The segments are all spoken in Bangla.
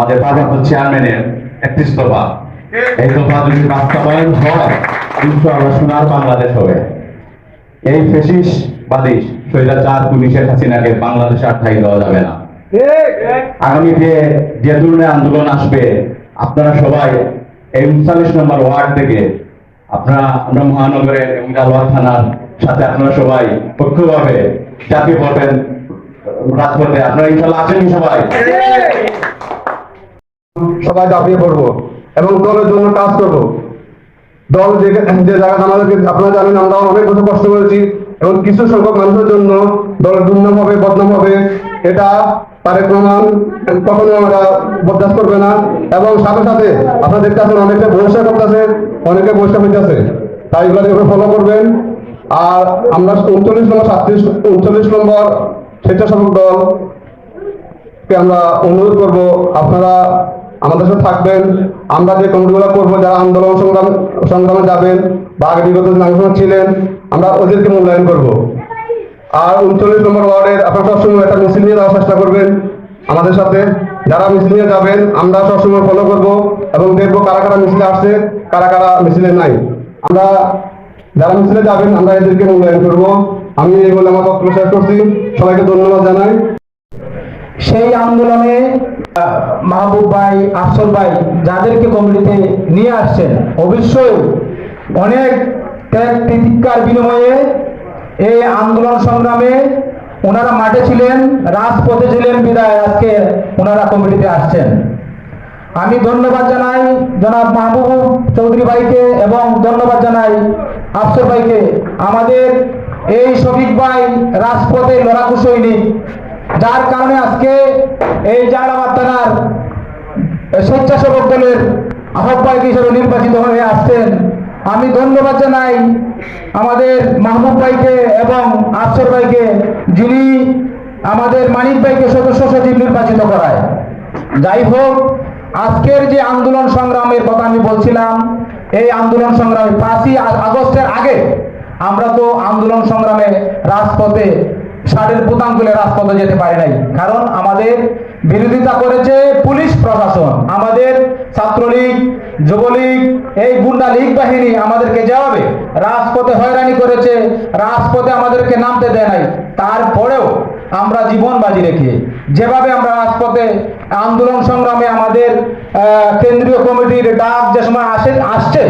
আমাদের ভারপ্রাপ্ত চেয়ারম্যানের একটি দফা, এই দফা যদি বাস্তবায়ন হয় ইনশাআল্লাহ সোনার বাংলাদেশ হবে। এই ফ্যাসিস্টবাদী স্বৈরাচার খুনি শেখ হাসিনাকে বাংলাদেশে আর ঠাঁই দেওয়া যাবে না। আগামী যে ধরনের আন্দোলন আসবে, আপনারা সবাই এই 39 নম্বর ওয়ার্ড থেকে আপনারা আমরা মহানগরের এবং জালওয়ার থানার সাথে আপনারা সবাই পক্ষভাবে চাপিয়ে পড়বেন রাজপথে। আপনারা ইনশাআল্লাহ আছেন সবাই? সবাই ঝাঁপিয়ে পড়বো এবং দলের জন্য কাজ করবো। দল যে জায়গায় আমাদেরকে আপনারা জানেন, আমরা অনেক বছর কষ্ট করেছি এবং কিছু সংখ্যক মানুষের জন্য দলের দুর্নাম হবে, বদনাম হবে, এটা তারেক রহমান কখনো আমরা বরদাস্ত করবে না। এবং সাথে সাথে আপনারা দেখতে আছেন অনেকে বহিষ্কার করতেছে, অনেকে বহিষ্কার হইতেছে, তাই এগুলো ফলো করবেন। আর আমরা 39 নম্বর 39 নম্বর স্বেচ্ছাসেবক দলকে আমরা অনুরোধ করবো আপনারা আমাদের সাথে থাকবেন। আমরা যে কমিটিগুলো করবো, যারা আন্দোলন সংগ্রামে যাবেন বা আগে বিগত দিন আলোচনা ছিলেন, আমরা ওদেরকে মূল্যায়ন করব। আর 39 নম্বর ওয়ার্ডের আপনারা সবসময় একটা মিছিল নিয়ে যাওয়ার চেষ্টা করবেন আমাদের সাথে। যারা মিছিল নিয়ে যাবেন আমরা সবসময় ফলো করবো এবং দেখবো কারা কারা মিছিলে আসছে, কারা কারা মিছিলে নাই। আমরা যারা মিছিলে যাবেন আমরা এদেরকে মূল্যায়ন করবো। আমি এই বলে আমার বক্তব্য শেষ করছি। সবাইকে ধন্যবাদ জানাই। সেই আন্দোলনে মাহবুব ভাই, আফসর ভাই যাদেরকে কমিটিতে নিয়ে আসছেন, অবশ্যই অনেক ত্যাগ তিতিক্ষার বিনিময়ে এই আন্দোলন সংগ্রামে ওনারা মাঠে ছিলেন, রাজপথে ছিলেন বিদায় আজকে ওনারা কমিটিতে আসছেন। আমি ধন্যবাদ জানাই জনাব মাহবুব চৌধুরী ভাইকে এবং ধন্যবাদ জানাই আফসর ভাইকে। আমাদের এই শফিক ভাই রাজপথে লড়াকু সৈনিক, যার কারণে আজকে এই জালালাবাদ থানার স্বেচ্ছাসেবক দলের আহ্বায়ক হিসেবে নির্বাচিত হয়ে আসছেন। আমি ধন্যবাদ জানাই আমাদের মাহবুব ভাইকে এবং আফসর ভাইকে, যিনি আমাদের মানিক ভাইকে সদস্য সচিব নির্বাচিত করায়। যাই হোক, আজকের যে আন্দোলন সংগ্রামের কথা আমি বলছিলাম, এই আন্দোলন সংগ্রামে 5ই আগস্টের আগে আমরা তো আন্দোলন সংগ্রামে রাজপথে ষাটের বোতাম খুলে রাজপথে যেতে পারি নাই, কারণ আমাদের বিরোধিতা করেছে পুলিশ প্রশাসন, আমাদের ছাত্রলীগ, যুবলীগ, এই গুন্ডা লীগ বাহিনী আমাদেরকে যেভাবে রাজপথে হয়রানি করেছে, রাজপথে আমাদেরকে নামতে দেয় নাই। তারপরেও আমরা জীবন বাজি রেখে যেভাবে আমরা রাজপথে আন্দোলন সংগ্রামে আমাদের কেন্দ্রীয় কমিটির ডাক যে সময় আসছে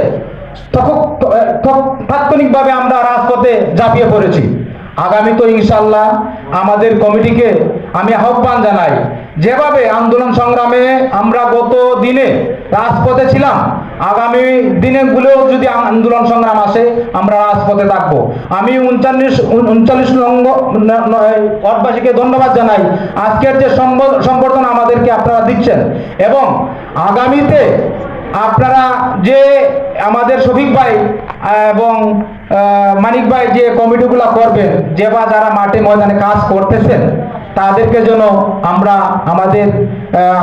তাৎক্ষণিকভাবে আমরা রাজপথে ঝাঁপিয়ে পড়েছি। আগামী তো ইনশাল্লাহ আমাদের কমিটিকে আমি আহ্বান জানাই, যেভাবে আন্দোলন সংগ্রামে আমরা গত দিনে রাজপথে ছিলাম, আগামী দিনগুলোও যদি আন্দোলন সংগ্রাম আসে আমরা রাজপথে থাকবো। আমি 39 ওয়ার্ডবাসীকে ধন্যবাদ জানাই আজকের যে সম্বর্ধনা আমাদেরকে আপনারা দিচ্ছেন, এবং আগামীতে আপনারা যে আমাদের শফিক ভাই এবং মানিক ভাই যে কমিটিগুলো করবেন, যে বা যারা মাঠে ময়দানে কাজ করতেছেন, তাদেরকে যেন আমরা আমাদের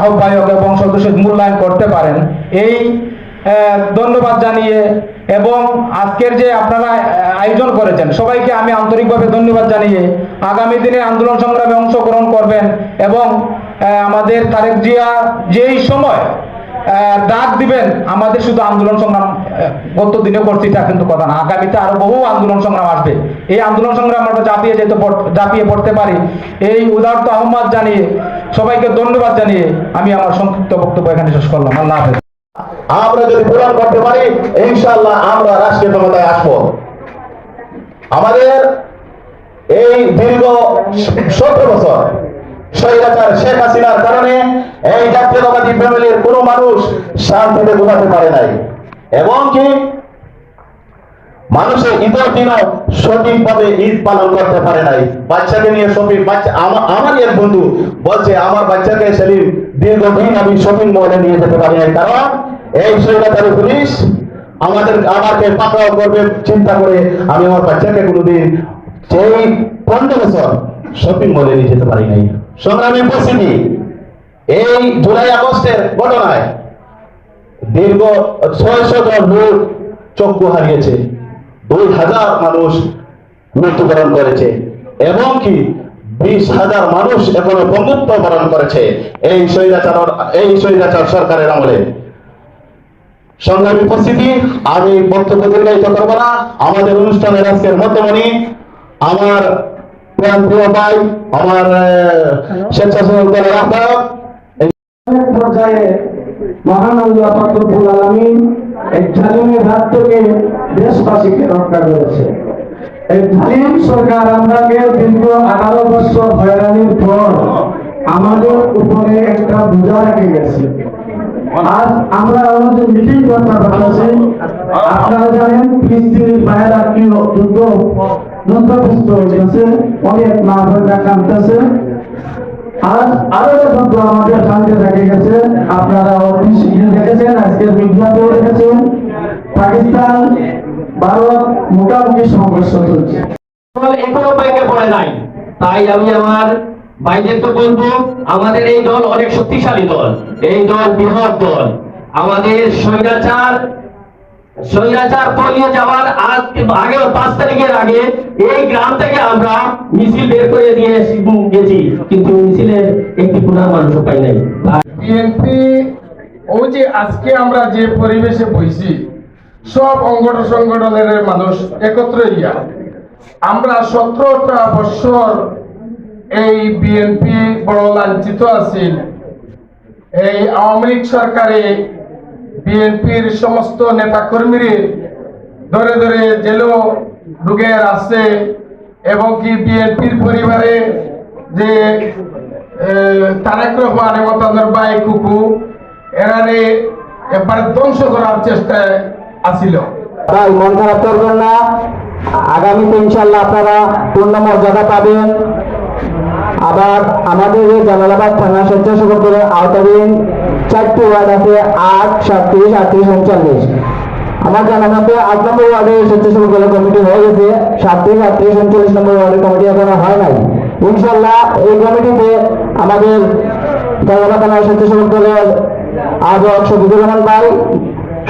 আহ্বায়ক এবং সদস্য মূল্যায়ন করতে পারেন, এই ধন্যবাদ জানিয়ে এবং আজকের যে আপনারা আয়োজন করেছেন সবাইকে আমি আন্তরিকভাবে ধন্যবাদ জানিয়ে আগামী দিনে আন্দোলন সংগ্রামে অংশগ্রহণ করবেন এবং আমাদের তারেক জিয়া যেই সময় ডাক দিবেন, আমাদের শুধু আন্দোলন সংগ্রাম গত দিনে করছি তা কিন্তু কথা না, আগামীতে আরো বহু আন্দোলন সংগ্রাম আসবে। এই আন্দোলন সংগ্রাম আমরা ঝাঁপিয়ে পড়তে পারি, এই উদারত আহ্বান জানিয়ে সবাইকে ধন্যবাদ জানিয়ে আমি আমার সংক্ষিপ্ত বক্তব্য এখানে শেষ করলাম। আল্লাহ হাফেজ। আমরা যদি পূরণ করতে পারি ইনশাআল্লাহ আমরা রাষ্ট্রীয় ক্ষমতায় আসবো। আমাদের এই দীর্ঘ 17 বছর স্বৈরাচার শেখ হাসিনার কারণে এই জাতীয়তাবাদী ফ্যামিলির কোনো মানুষ শান্তিতে ঘুমাতে পারে নাই, এবং কি মানুষের ঈদের দিনও সঠিকভাবে ঈদ পালন করতে পারে নাই। বাচ্চাকে নিয়ে শপিং, বাচ্চা আমারই এক বন্ধু বলছে আমার বাচ্চাকে সেদিন দীর্ঘদিন আমি শপিং মলে নিয়ে যেতে পারি নাই, কারণ এই স্বৈরাচারী পুলিশ আমাকে পাকড়াও করবে চিন্তা করে আমি আমার বাচ্চাকে কোনোদিন সেই 15 বছর শপিং মলে নিয়ে যেতে পারি নাই। সংগ্রামী উপস্থিতি, এই জুলাই আগস্টের ঘটনায় দীর্ঘ 600 জন লোক চক্ষু হারিয়েছে, 2000 মানুষ মৃত্যুবরণ করেছে, এবং কি 20,000 মানুষ এখনো বন্ধুত্ব বরণ করেছে এই স্বৈরাচার সরকারের আমলে। সংগ্রামী উপস্থিতি, আমি বক্তব্য দীর্ঘায়িত করব না। আমাদের অনুষ্ঠানের আজকের মধ্যমণি আমার প্রিয় ভাই, আমার স্বেচ্ছাসেবক দলের আহ্বায়ক, এক পর্যায়ে মহান আল্লাহ পাক রব্বুল আলামিন এই জালিমের হাত থেকে দেশবাসীকে রক্ষা করেছে। এই জালিম সরকার আমরাকে দীর্ঘ 18 বছর হয়রানির পর আমাদের উপরে একটা বোঝা রেখে গেছে। আজ আমরা আমাদের মিটিং করতে পারছি। আপনারা জানেন ফিলিস্তিনের ভাইয়েরা কি যুদ্ধগ্রস্ত হয়েছে, অনেক মা বোনেরা কাঁদতেছে। আজ আরো যুদ্ধ আমাদের শান্তি থেকে গেছে। আপনারা অফিস দেখেছেন, আজকের বিজ্ঞাপন দেখেছেন, পাকিস্তান ভারত মুখোমুখি সংঘর্ষ চলছে। এখনো ব্যাংকে পড়ে নাই। তাই আমি আমার ভাইদেরকে বলবো, আমাদের এই দল অনেক শক্তিশালী দল, এই দল বৃহৎ দল। আমাদের স্বৈরাচার পালিয়ে যাওয়ার আগে 5 তারিখের আগে এই গ্রাম থেকে আমরা মিছিল বের করে দিয়ে গেছি, কিন্তু মিছিলের একটি পুরা মানুষ পাই নাই। বিএনপি ওই যে আজকে আমরা যে পরিবেশে বইছি, সব সংগঠনের মানুষ একত্র ইয়া। আমরা 17টা বছর এই বিএনপি বড় লাঞ্ছিত আছিল। এই আওয়ামী লীগ সরকারে বিএনপির সমস্ত নেতাকর্মীরে ধরে ধরে জেলও ঢুকে আছে, এবং কি বিএনপির পরিবারে যে তারেক রহমান এবং তাদের ভাই কুকু এরারে একবার ধ্বংস করার চেষ্টায় আসিল। তাই মন খারাপ করবেন না, আগামীতে ইনশাল্লাহ আপনারা পূর্ণ মর্যাদা পাবেন। আবার আমাদের এই জালালাবাদ থানা স্বেচ্ছাসেবক দলের আওতাধীন 4টি ওয়ার্ড আছে, 8, 37, 38, 39। আমার জানা মতে 8 নম্বর ওয়ার্ডের স্বেচ্ছাসেবক দলের কমিটি হয়ে গেছে, 37, 38, 39 নম্বর ওয়ার্ডের কমিটি এখনো হয় নাই। ইনশাল্লাহ এই কমিটিতে আমাদের জালালাবাদ থানার স্বেচ্ছাসেবক দলের আহ্বায়ক শফিকুর রহমান ভাই,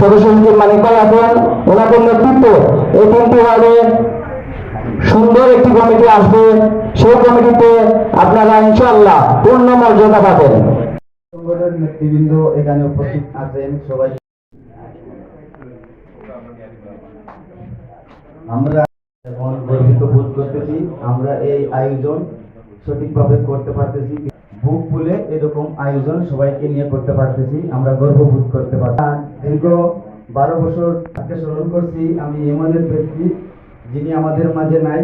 সদস্য সচিব মানিক ভাই আছেন। ওনাদের নেতৃত্বে এই 3টি ওয়ার্ডে সুন্দর একটি কমিটি আসবে। সেই কমিটিতে আপনারা ইনশাআল্লাহ পূর্ণ মর্যাদা পাবেন। সংগঠনের নেতৃবৃন্দ এখানে উপস্থিত আছেন, সবাই আমরা এখন গর্বিত বোধ করতেছি। আমরা এই আয়োজন সঠিকভাবে করতে পারতেছি, বুক ফুলে এরকম আয়োজন সবাইকে নিয়ে করতে পারতেছি, আমরা গর্ববোধ করতে পারছি। দীর্ঘ 12 বছর তাকে স্মরণ করছি। আমি এমনের ব্যক্তি যিনি আমাদের মাঝে নাই,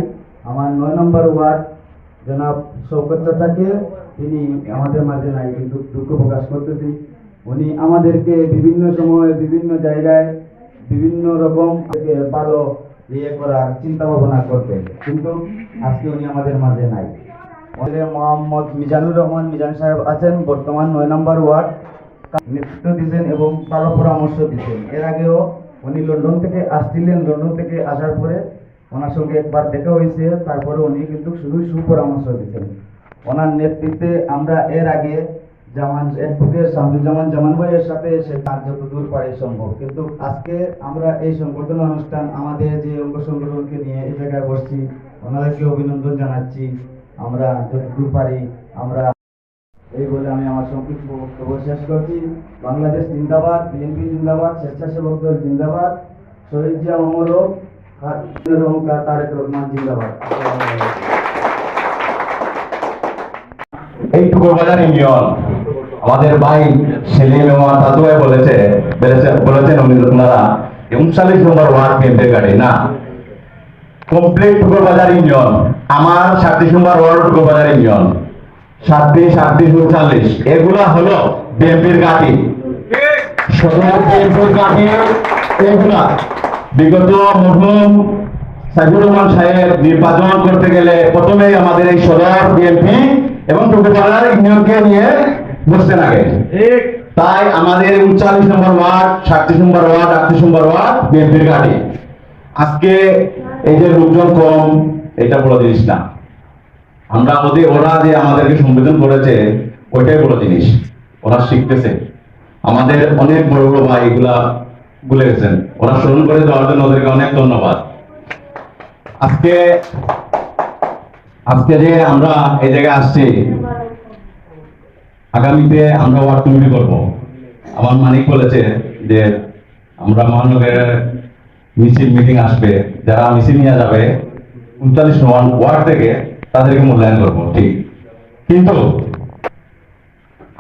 আমার 9 নম্বর ওয়ার্ড জনাব শওকত চাচাকে, তিনি আমাদের মাঝে নাই, কিন্তু দুঃখ প্রকাশ করতেছি। উনি আমাদেরকে বিভিন্ন সময় বিভিন্ন জায়গায় বিভিন্ন রকম ভালো করার চিন্তা ভাবনা করতেন, কিন্তু আজকে উনি আমাদের মাঝে নাই। মোহাম্মদ মিজানুর রহমান মিজান সাহেব আছেন, বর্তমান 9 নম্বর ওয়ার্ড, নেতৃত্ব দিচ্ছেন এবং ভালো পরামর্শ দিচ্ছেন। এর আগেও উনি লন্ডন থেকে আসছিলেন, লন্ডন থেকে আসার পরে ওনার সঙ্গে একবার দেখা হয়েছে, তারপরে উনি কিন্তু শুধুই সুপরামর্শ দিচ্ছেন। ওনার নেতৃত্বে আমরা এর আগে অ্যাডভোকেট শামসুজ্জামান জামান ভাইয়ের সাথে সে কাজ যতদূর পারে সম্ভব, কিন্তু আজকে আমরা এই সংবর্ধনা অনুষ্ঠান আমাদের যে অঙ্গ সংগঠনকে নিয়ে এই জায়গায় বসছি, ওনাদেরকে অভিনন্দন জানাচ্ছি। আমরা যতদূর পারি আমরা এই বলে আমি আমার সংক্ষিপ্ত বক্তব্য শেষ করছি। বাংলাদেশ জিন্দাবাদ, বিএনপি জিন্দাবাদ, স্বেচ্ছাসেবক দল জিন্দাবাদ, শহীদ জিয়া অমর হোক, তারেক রহমান জিন্দাবাদ। এই টুকুরবাজার ইউনিয়ন আমাদের ভাই সেলিম এবং দাদু ভাই বলেছেন ওনারা 39 নম্বর ওয়ার্ড বিএনপির গাড়ি না, কমপ্লিট টুকুরবাজার ইউনিয়ন। আমার 37 নম্বর ওয়ার্ড টুকুরবাজার ইউনিয়ন, 37, 38, 39 এগুলা হলো বিএনপির গাড়ি, সদর বিএনপির গাড়ি। এগুলা বিগত মরহুম সাইফুর রহমান সাহেব নির্বাচন করতে গেলে প্রথমেই আমাদের এই সদর বিএনপি এবং টুকুরপাড়ার ইউনিয়নকে নিয়ে বসতেন আগে। তাই আমাদের 39 নম্বর ওয়ার্ড, 37 নম্বর ওয়ার্ড, 38 নম্বর ওয়ার্ড বিএনপির গাড়ি। আজকে এই যে লোকজন কম, এটা বড় জিনিস না। আমরা ওরা যে আমাদেরকে সম্বোধন করেছে ওইটাই বড় জিনিস, ওরা শিখতেছে। আমাদের অনেক বড় বড় ভাই এগুলা ভুলে গেছেন, ওরা স্মরণ করে দেওয়ার জন্য ওদেরকে অনেক ধন্যবাদ। আজকে আজকে যে আমরা এই জায়গায় আসছি, আগামীতে আমরা ওয়ার্ড কমিটি করব। আমার মানিক বলেছে যে আমরা মহানগরের মিছিল মিটিং আসবে, যারা মিছিল নিয়ে যাবে 39 নং ওয়ার্ড থেকে তাদেরকে মূল্যায়ন করব, ঠিক। কিন্তু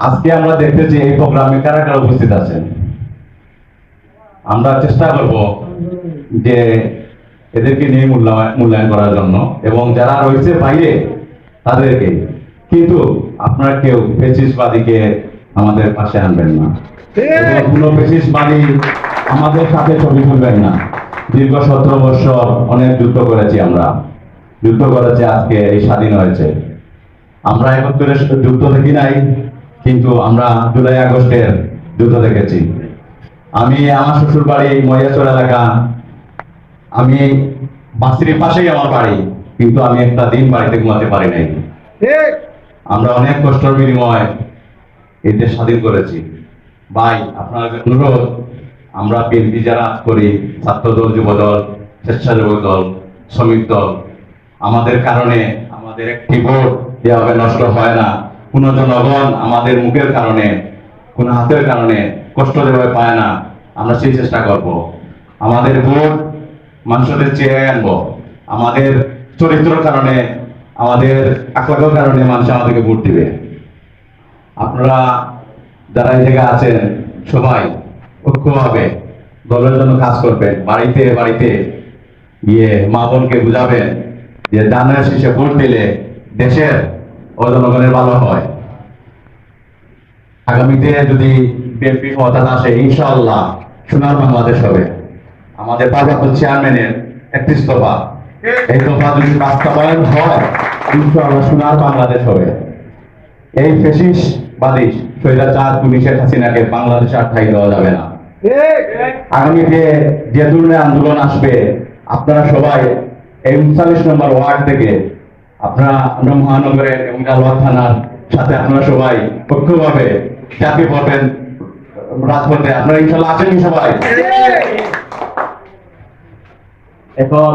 আজকে আমরা দেখতেছি এই প্রোগ্রামে কারা কারা উপস্থিত আছেন। আমরা চেষ্টা করব যে এদেরকে নিয়ে মূল্যায়ন করার জন্য, এবং যারা রয়েছে বাইরে তাদেরকে। কিন্তু আপনারা কেউ ফ্যাসিস্টবাদীকে আমাদের পাশে আনবেন না, এবং কোনো ফ্যাসিস্টবাদী আমাদের সাথে ছবি তুলবেন না। দীর্ঘ 17 বছর অনেক যুদ্ধ করেছি, আমরা যুদ্ধ করেছি, আজকে এই স্বাধীন হয়েছে। আমরা 71-এর যুদ্ধ দেখি নাই, কিন্তু আমরা জুলাই আগস্টের যুদ্ধ দেখেছি। আমি আমার শ্বশুর বাড়ি মহিয়াচর এলাকা, আমি বাসির পাশেই আমার বাড়ি, কিন্তু আমি একটা দিন বাড়িতে ঘুমাতে পারি নাই। আমরা অনেক কষ্টের বিনিময় এই দেশ স্বাধীন করেছি। ভাই, আপনার অনুরোধ, আমরা বিএনপি যারা করি, ছাত্রদল, যুবদল, স্বেচ্ছাসেবক দল, শ্রমিক দল, আমাদের কারণে আমাদের একটি ভোট যেভাবে নষ্ট হয় না, কোন জনগণ আমাদের মুখের কারণে, কোন হাতের কারণে কষ্ট যেভাবে পায় না, আমরা সেই চেষ্টা করব। আমাদের ভোট মানুষদের চেয়ে আনবো, আমাদের চরিত্রের কারণে, আমাদের আখলাকের কারণে মানুষ আমাদেরকে ভোট দিবে। আপনারা যারা এই জায়গায় আছেন সবাই ঐক্যভাবে দলের জন্য কাজ করবেন, বাড়িতে বাড়িতে গিয়ে মা বোনকে বুঝাবেন যে দানের শীষে ভোট দিলে দেশের ও জনগণের ভালো হয়। আগামীতে যদি বিএনপি ক্ষমতায় আসে, ইনশাআল্লাহ সোনার বাংলাদেশ হবে। আমাদের ভারপ্রাপ্ত চেয়ারম্যানের 31 দফা, এই দফা যদি বাস্তবায়ন হয়, ইনশাআল্লাহ সোনার বাংলাদেশ হবে। এই ফ্যাসিস্টবাদী স্বৈরাচার পুলিশের হাসিনাকে বাংলাদেশে আর ঠাঁই দেওয়া যাবে না। আগামীতে যে ধরনের আন্দোলন আসবে, আপনারা সবাই এই 39 নম্বর ওয়ার্ড থেকে আপনারা মহানগরের এবং গালওয়ার থানার সাথে আপনারা সবাই ঐক্যভাবে চাকরি করবেন রাজপথে। আপনারা ইনশাআল্লাহ আছেন সবাই। এখন